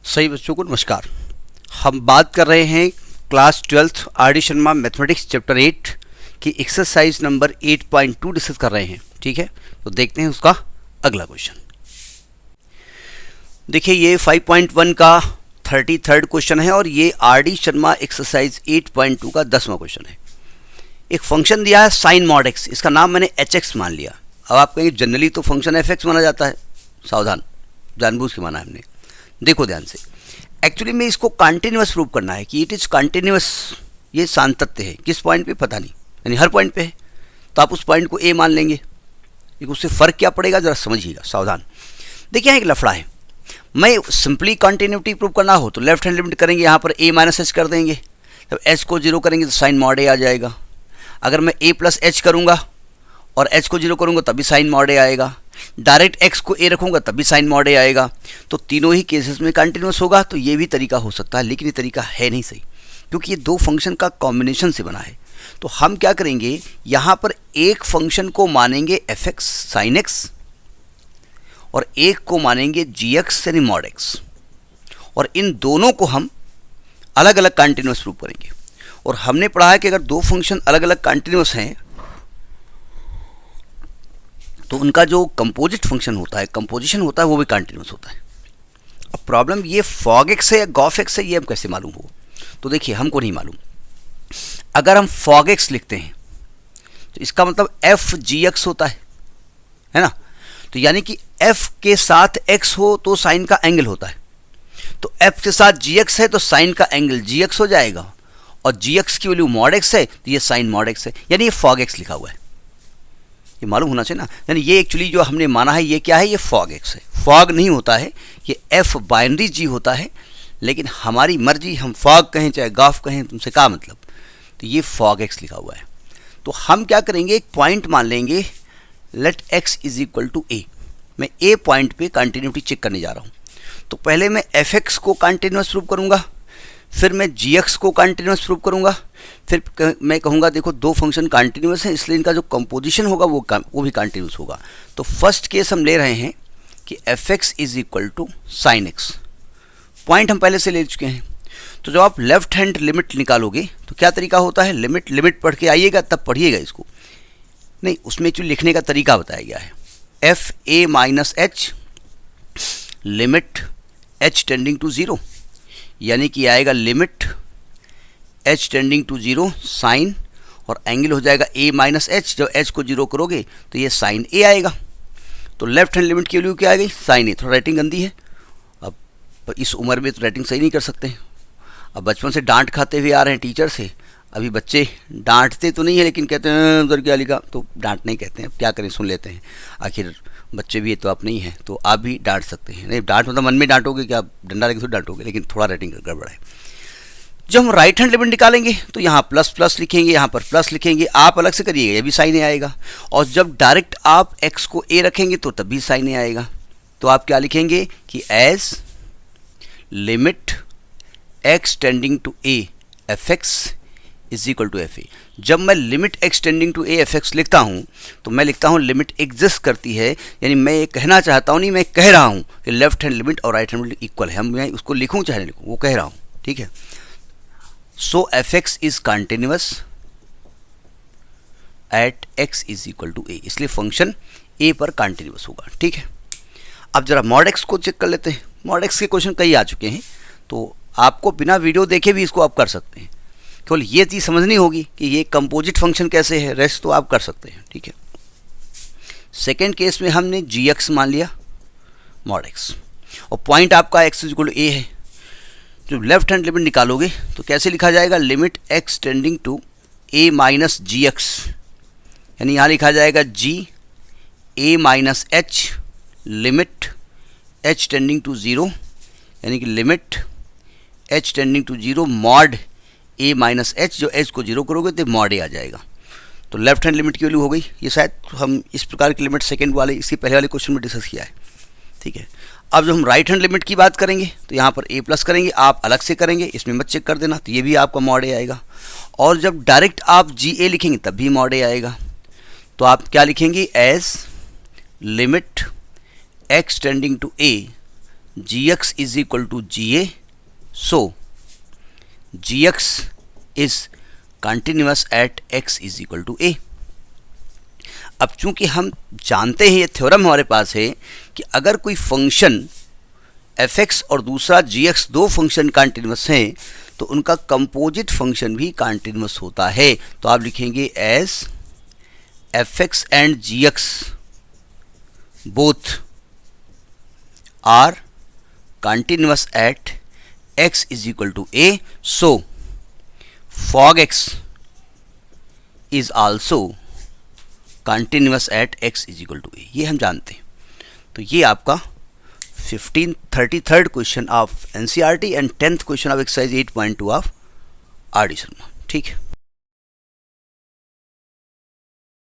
सही बच्चों को नमस्कार। हम बात कर रहे हैं class 12th R D Sharma mathematics chapter 8 की एक्सरसाइज नंबर 8.2 डिस्कस कर रहे हैं। ठीक है, तो देखते हैं उसका अगला क्वेश्चन। देखिए ये 5.1 का 33rd क्वेश्चन है और ये आर डी शर्मा एक्सरसाइज 8.2 का 10वां क्वेश्चन है। एक फंक्शन दिया है साइन मॉड एक्स, इसका नाम मैंने एच एक्स मान लिया। अब आप कहेंगे जनरली तो फंक्शन एफ एक्स माना जाता है, सावधान, जानबूझ के माना है हमने। देखो ध्यान से, एक्चुअली में इसको कंटिन्यूअस प्रूव करना है कि इट इज़ कंटिन्यूअस। ये सातत्य है, किस पॉइंट पे पता नहीं, यानी हर पॉइंट पे है, तो आप उस पॉइंट को ए मान लेंगे। लेकिन उससे फ़र्क क्या पड़ेगा ज़रा समझिएगा, सावधान। देखिए यहाँ एक लफड़ा है। मैं सिंपली कंटिन्यूटी प्रूव करना हो तो लेफ्ट हैंड लिमिट करेंगे, यहाँ पर ए माइनस एच कर देंगे। जब एच को जीरो करेंगे तो साइन मॉड ए आ जाएगा। अगर मैं ए प्लस एच करूँगा और एच को जीरो करूँगा तभी साइन मॉड ए आएगा। डायरेक्ट एक्स को ए रखूँगा तभी साइन मॉड ए आएगा। तो तीनों ही केसेस में कंटिन्यूस होगा। तो ये भी तरीका हो सकता है, लेकिन ये तरीका है नहीं सही, क्योंकि ये दो फंक्शन का कॉम्बिनेशन से बना है। तो हम क्या करेंगे, यहाँ पर एक फंक्शन को मानेंगे एफ एक्स साइन एक्स और एक को मानेंगे जी एक्स यानी मॉड एक्स, और इन दोनों को हम अलग अलग कंटिन्यूस प्रूव करेंगे। और हमने पढ़ा है कि अगर दो फंक्शन अलग अलग कंटिन्यूस हैं तो उनका जो कंपोजिट फंक्शन होता है, कंपोजिशन होता है, वो भी कंटिन्यूस होता है। अब प्रॉब्लम ये फॉग एक्स है या गॉफ एक्स है, ये हम कैसे मालूम हो? तो देखिए हमको नहीं मालूम। अगर हम फॉग एक्स लिखते हैं तो इसका मतलब एफ जी एक्स होता है ना। तो यानी कि एफ के साथ एक्स हो तो साइन का एंगल होता है, तो एफ के साथ जी एक्स है तो साइन का एंगल जी एक्स हो जाएगा, और जी एक्स की वैल्यू मॉड एक्स है तो ये साइन मॉड एक्स है, यानी ये फॉग एक्स लिखा हुआ है। ये मालूम होना चाहिए ना। यानी ये एक्चुअली जो हमने माना है ये क्या है, ये फॉग एक्स है। फॉग नहीं होता है, ये एफ बाइनरी जी होता है, लेकिन हमारी मर्जी, हम फॉग कहें चाहे गॉफ कहें, तुमसे क्या मतलब। तो ये फॉग एक्स लिखा हुआ है। तो हम क्या करेंगे, एक पॉइंट मान लेंगे, let X is equal to A. मैं ए पॉइंट पे कंटिन्यूटी चेक करने जा रहा हूँ। तो पहले मैं एफ एक्स को कंटिन्यूस प्रूव करूँगा, फिर मैं जी एक्स को कंटिन्यूस प्रूव करूँगा, फिर मैं कहूँगा देखो दो फंक्शन कंटिन्यूस हैं इसलिए इनका जो कंपोजिशन होगा वो भी कंटिन्यूस होगा। तो फर्स्ट केस हम ले रहे हैं कि F X is equal to sine X. Point हम पहले से ले चुके हैं। तो जब आप लेफ्ट हैंड लिमिट निकालोगे तो क्या तरीका होता है, लिमिट पढ़ के आइएगा तब पढ़िएगा इसको, नहीं उसमें जो लिखने का तरीका बताया गया है। F A minus H limit H tending to zero, यानी कि आएगा limit H tending to zero sine, और एंगल हो जाएगा ए माइनस एच। जब एच को जीरो करोगे तो ये साइन ए आएगा। तो लेफ्ट हैंड लिमिट की वैल्यू क्या आ गई, साइन ए। थोड़ा राइटिंग गंदी है, अब इस उम्र में तो राइटिंग सही नहीं कर सकते हैं। अब बचपन से डांट खाते हुए आ रहे हैं टीचर से। अभी बच्चे डांटते तो नहीं है, लेकिन कहते हैं उधर क्या लिखा, तो डांट नहीं कहते हैं, क्या करें, सुन लेते हैं। आखिर बच्चे भी है तो आप नहीं हैं, तो आप भी डांट सकते हैं। नहीं डांट मतलब मन में डांटोगे कि आप डंडा लेके तो डांटोगे, लेकिन थोड़ा राइटिंग गड़बड़ है। जब हम राइट हैंड लिमिट निकालेंगे तो यहाँ प्लस प्लस लिखेंगे, यहाँ पर प्लस लिखेंगे, आप अलग से करिएगा, ये भी साइन ए आएगा। और जब डायरेक्ट आप एक्स को ए रखेंगे तो तब भी साइन ए आएगा। तो आप क्या लिखेंगे कि as limit X tending to A F X is equal to F A. जब मैं limit X tending to A F X लिखता हूँ तो मैं लिखता हूँ लिमिट एग्जिस्ट करती है, यानी मैं ये कहना चाहता हूँ, नहीं मैं कह रहा हूँ कि लेफ्ट हैंड लिमिट और राइट हैंड लिमिट इक्वल है। मैं उसको लिखूँ चाहे नहीं लिखूँ, वो कह रहा हूँ, ठीक है। So F X is continuous at X is equal to A, इसलिए फंक्शन ए पर कंटिन्यूअस होगा, ठीक है। अब जरा मॉड एक्स को चेक कर लेते हैं। मॉड एक्स के क्वेश्चन कई आ चुके हैं, तो आपको बिना वीडियो देखे भी इसको आप कर सकते हैं। केवल ये चीज़ समझनी होगी कि ये कंपोजिट फंक्शन कैसे है, रेस्ट तो आप कर सकते हैं, ठीक है। सेकेंड केस में हमने जी एक्स मान लिया मॉड एक्स, और पॉइंट आपका एक्स इक्वल टू ए है। जब लेफ्ट हैंड लिमिट निकालोगे तो कैसे लिखा जाएगा, limit X tending to A minus G X, यानी यहाँ लिखा जाएगा G A minus H limit H tending to zero, यानी कि limit H tending to zero mod A minus H. जो एच को जीरो करोगे तो मॉड ए आ जाएगा। तो लेफ्ट हैंड लिमिट की वैल्यू हो गई। ये शायद हम इस प्रकार की लिमिट सेकंड वाले, इसके पहले वाले क्वेश्चन में डिस्कस किया है, ठीक है। अब जब हम राइट हैंड लिमिट की बात करेंगे तो यहाँ पर ए प्लस करेंगे, आप अलग से करेंगे, इसमें मत चेक कर देना, तो ये भी आपका मॉड ए आएगा। और जब डायरेक्ट आप जी ए लिखेंगे तब भी मॉड ए आएगा। तो आप क्या लिखेंगे, as limit X tending to A gx is equal to ga, so gx is continuous at x is equal to a। अब चूंकि हम जानते हैं, ये थ्योरम हमारे पास है कि अगर कोई फंक्शन fx और दूसरा gx दो फंक्शन कंटिन्यूस हैं तो उनका कंपोजिट फंक्शन भी कंटिन्यूस होता है। तो आप लिखेंगे as fx and gx both are continuous at x is equal to a, so fog x is also continuous at x is equal to a, ये हम जानते हैं। तो ये आपका 33rd question of NCERT and 10th question of exercise 8.2 of RD Sharma. ठीक है।